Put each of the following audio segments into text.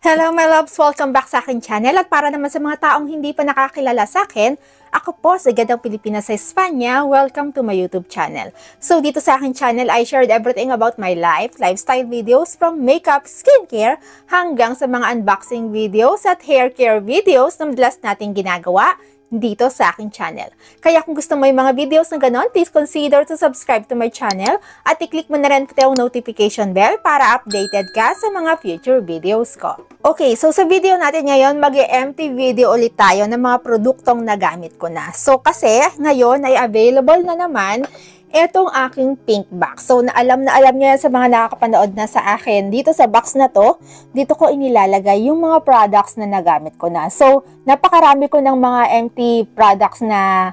Hello my loves! Welcome back sa aking channel at para naman sa mga taong hindi pa nakakilala sa akin, ako po si Gadang Pilipinas sa Espanya. Welcome to my YouTube channel. So dito sa aking channel, I shared everything about my life, lifestyle videos from makeup, skincare, hanggang sa mga unboxing videos at hair care videos na madalas nating ginagawa dito sa aking channel. Kaya kung gusto mo yung mga videos na ganon, please consider to subscribe to my channel at i-click mo na rin yung notification bell para updated ka sa mga future videos ko. Okay, so sa video natin ngayon, mag-empty video ulit tayo ng mga produktong nagamit ko na. So kasi ngayon ay available na naman etong aking pink box. So na alam niyo yan sa mga nakakapanood na sa akin. Dito sa box na to, dito ko inilalagay yung mga products na nagamit ko na. So napakarami ko ng mga empty products na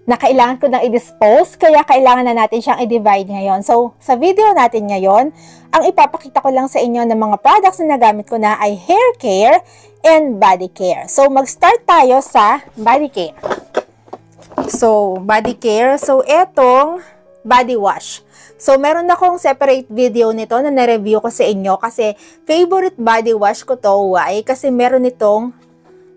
kailangan ko nang i-dispose, kaya kailangan na natin siyang i-divide ngayon. So sa video natin ngayon, ang ipapakita ko lang sa inyo ng mga products na nagamit ko na ay hair care and body care. So mag-start tayo sa body care. So body care, so etong body wash. So, meron akong separate video nito na na-review ko sa inyo kasi favorite body wash ko to. Why? Kasi meron itong,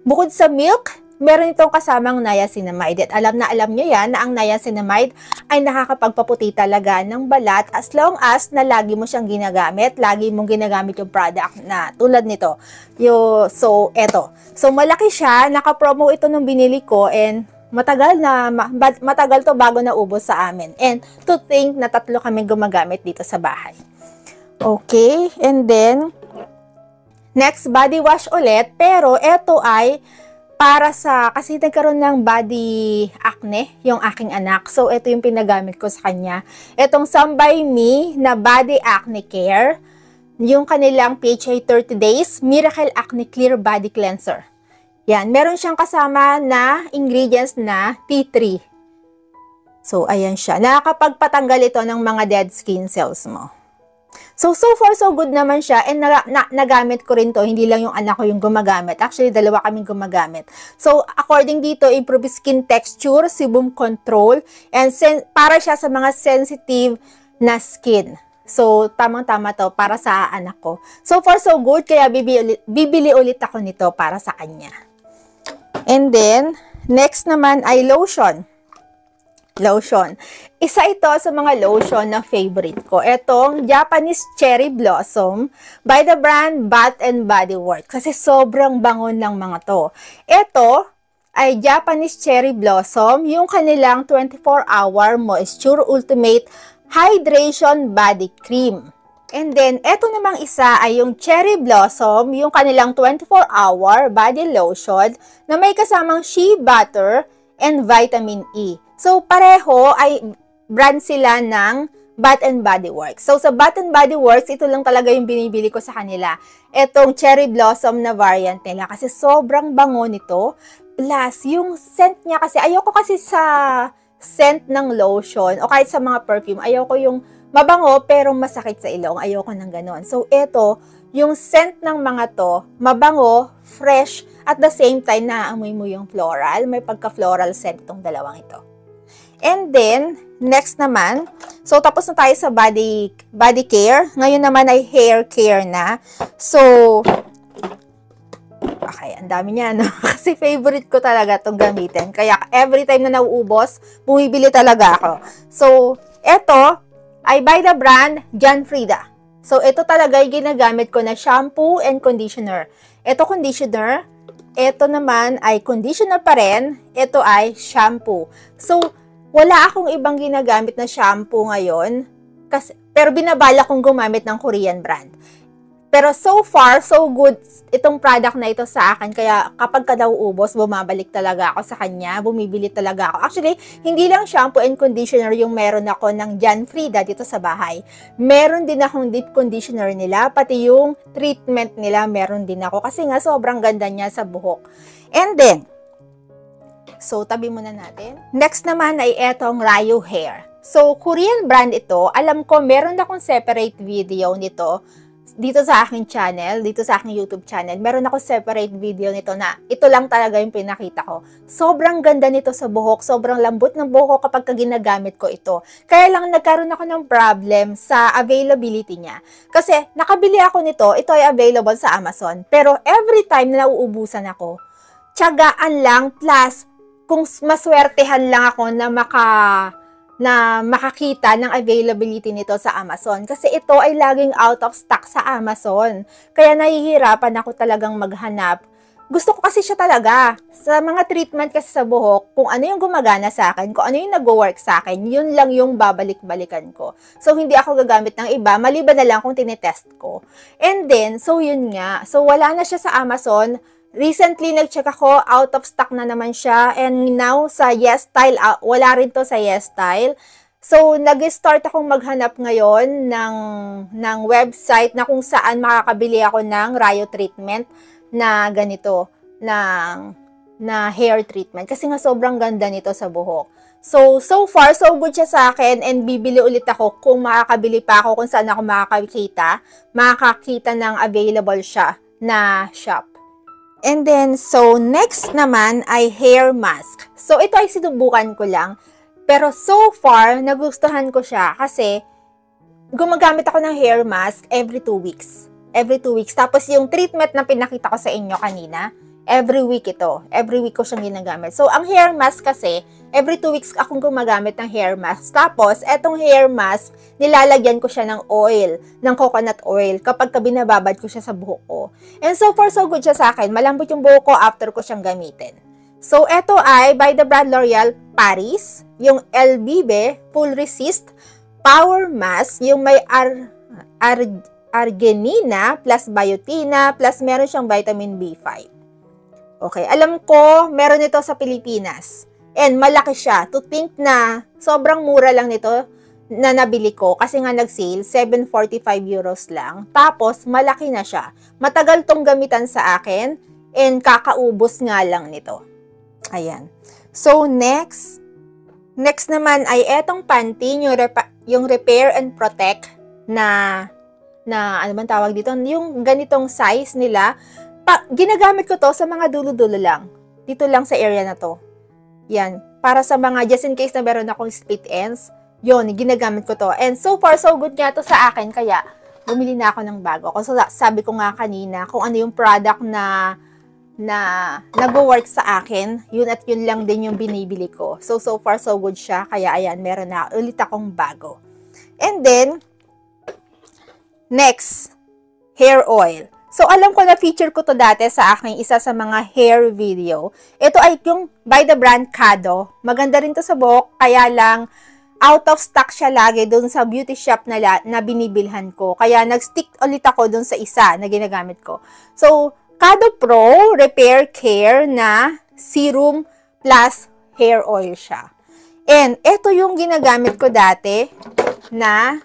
bukod sa milk, meron itong kasamang niacinamide. At alam nyo yan na ang niacinamide ay nakakapagpaputi talaga ng balat as long as na lagi mo siyang ginagamit. Lagi mong ginagamit yung product na tulad nito. So, eto. So, malaki siya. Naka-promo ito nung binili ko and matagal to bago naubos sa amin. And to think na 3 kami gumagamit dito sa bahay. Okay, and then next body wash ulit, pero ito ay para sa, kasi nagkaroon ng body acne yung aking anak. So ito yung pinagamit ko sa kanya. Itong Sambay Me na body acne care, yung kanilang PHA 30 days Miracle Acne Clear Body Cleanser. Yan, meron siyang kasama na ingredients na tea tree. So, ayan siya. Nakakapagpatanggal ito ng mga dead skin cells mo. So far, so good naman siya. And nagamit ko rin to. Hindi lang yung anak ko yung gumagamit. Actually, 2 kaming gumagamit. So, according dito, improve skin texture, sebum control, and para siya sa mga sensitive na skin. So, tamang-tama to para sa anak ko. So far, so good. Kaya bibili ulit ako nito para sa kanya. And then, next naman ay lotion. Lotion. Isa ito sa mga lotion na favorite ko. Itong Japanese Cherry Blossom by the brand Bath and Body Works. Kasi sobrang bango ng mga to. Ito ay Japanese Cherry Blossom, yung kanilang 24-hour Moisture Ultimate Hydration Body Cream. And then, eto namang isa ay yung Cherry Blossom, yung kanilang 24-hour body lotion na may kasamang shea butter and vitamin E. So, pareho ay brand sila ng Bath and Body Works. So, sa Bath and Body Works, ito lang talaga yung binibili ko sa kanila. Etong Cherry Blossom na variant nila kasi sobrang bango nito. Plus, yung scent niya kasi, ayoko kasi sa scent ng lotion o kahit sa mga perfume, ayoko yung mabango pero masakit sa ilong. Ayoko ng ganon. So, ito, yung scent ng mga to, mabango, fresh, at the same time, naaamoy mo yung floral. May pagka-floral scent itong dalawang ito. And then, next naman, so tapos na tayo sa body care. Ngayon naman ay hair care na. So, okay, ang dami niya, no? Kasi favorite ko talaga itong gamitin. Kaya every time na nauubos, bumibili talaga ako. So, ito ay by the brand John Frieda. So, ito talaga yung ginagamit ko na shampoo and conditioner. Ito conditioner. Ito naman ay conditioner pa rin. Ito ay shampoo. So, wala akong ibang ginagamit na shampoo ngayon. Pero binabala kong gumamit ng Korean brand. Pero so far, so good itong product na ito sa akin. Kaya kapag nauubos, bumabalik talaga ako sa kanya. Bumibili talaga ako. Actually, hindi lang shampoo and conditioner yung meron ako ng John Frieda dito sa bahay. Meron din akong deep conditioner nila. Pati yung treatment nila, meron din ako. Kasi nga, sobrang ganda niya sa buhok. And then, so tabi muna natin. Next naman ay etong Ryu Hair. So, Korean brand ito. Alam ko, meron akong separate video nito dito sa aking channel, dito sa aking YouTube channel, meron ako separate video nito na ito lang talaga yung pinakita ko. Sobrang ganda nito sa buhok, sobrang lambot ng buhok kapag ginagamit ko ito. Kaya lang nagkaroon ako ng problem sa availability niya. Kasi nakabili ako nito, ito ay available sa Amazon. Pero every time na nauubusan ako, tiyagaan lang plus kung maswertehan lang ako na makakita ng availability nito sa Amazon. Kasi ito ay laging out of stock sa Amazon. Kaya nahihirapan ako talagang maghanap. Gusto ko kasi siya talaga. Sa mga treatment kasi sa buhok, kung ano yung gumagana sa akin, kung ano yung nag-work sa akin, yun lang yung babalik-balikan ko. So, hindi ako gagamit ng iba, maliban na lang kung tinetest ko. And then, so yun nga. So, wala na siya sa Amazon. Recently, nag-check ako, out of stock na naman siya. And now, sa YesStyle, wala rin to sa YesStyle. So, nag-start akong maghanap ngayon ng website na kung saan makakabili ako ng Ryo treatment na ganito, na hair treatment. Kasi nga, sobrang ganda nito sa buhok. So far, so good siya sa akin and bibili ulit ako kung makakabili pa ako kung saan ako makakakita ng available siya na shop. And then, so next naman ay hair mask. So ito ay sinubukan ko lang. Pero so far, nagustuhan ko siya kasi gumagamit ako ng hair mask every 2 weeks. Every 2 weeks. Tapos yung treatment na pinakita ko sa inyo kanina, every week ito. Every week ko siyang ginagamit. So ang hair mask kasi, every 2 weeks akong gumagamit ng hair mask. Tapos, etong hair mask, nilalagyan ko siya ng oil, ng coconut oil, kapag binababad ko siya sa buhok ko. And so far, so good siya sa akin. Malambot yung buhok ko after ko siyang gamitin. So, eto ay by the brand L'Oreal Paris, yung Elvive Full Resist Power Mask, yung may arginina plus biotina plus meron siyang vitamin B5. Okay, alam ko, meron ito sa Pilipinas. And malaki siya. To think na sobrang mura lang nito na nabili ko. Kasi nga nag-sale, 745 euros lang. Tapos, malaki na siya. Matagal tong gamitan sa akin. And kakaubos nga lang nito. Ayan. So, next naman ay etong Pantene, yung Repair and Protect na ano man tawag dito, yung ganitong size nila. Ginagamit ko to sa mga dulo-dulo lang. Dito lang sa area na to. Yan. Para sa mga, just in case na meron akong split ends, yun, ginagamit ko to. And so far, so good nga to sa akin. Kaya, bumili na ako ng bago. So, sabi ko nga kanina, kung ano yung product na nag-work sa akin, yun at yun lang din yung binibili ko. So far, so good siya. Kaya, ayan, meron na ulit akong bago. And then, next, hair oil. So, alam ko na feature ko to dati sa aking isa sa mga hair video. Ito ay yung by the brand Kado. Maganda rin to sa buhok, kaya lang out of stock siya lagi dun sa beauty shop na binibilhan ko. Kaya nag-stick ulit ako dun sa isa na ginagamit ko. So, Kado Pro Repair Care na serum plus hair oil siya. And ito yung ginagamit ko dati na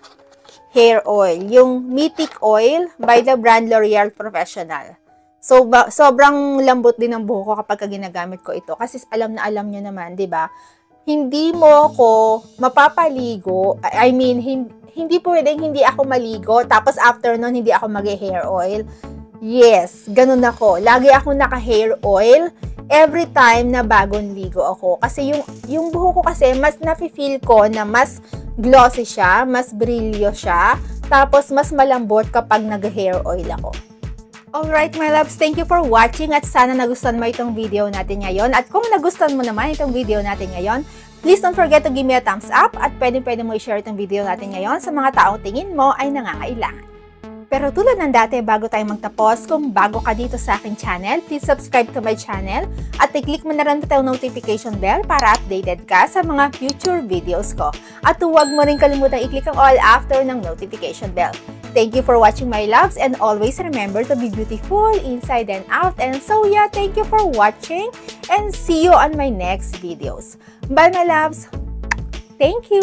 hair oil, yung Mythic Oil by the brand L'Oreal Professional. So, sobrang lambot din ng buhok ko kapag ginagamit ko ito. Kasi alam nyo naman, di ba? Hindi mo ako mapapaligo. I mean, hindi pwedeng hindi ako maligo. Tapos after nun, hindi ako mag-hair oil. Yes, ganun ako. Lagi ako naka-hair oil every time na bagong ligo ako. Kasi yung buhok ko kasi, mas nafe-feel ko na mas glossy siya, mas brilyo siya, tapos mas malambot kapag nag-hair oil ako. Alright my loves, thank you for watching at sana nagustuhan mo itong video natin ngayon. At kung nagustuhan mo naman itong video natin ngayon, please don't forget to give me a thumbs up at pwede mo i-share itong video natin ngayon sa mga taong tingin mo ay nangangailangan. Pero tulad ng dati, bago tayo magtapos, kung bago ka dito sa aking channel, please subscribe to my channel at i-click mo na rin ito notification bell para updated ka sa mga future videos ko. At huwag mo rin kalimutan i-click ang all after ng notification bell. Thank you for watching my loves and always remember to be beautiful inside and out. And so yeah, thank you for watching and see you on my next videos. Bye my loves! Thank you!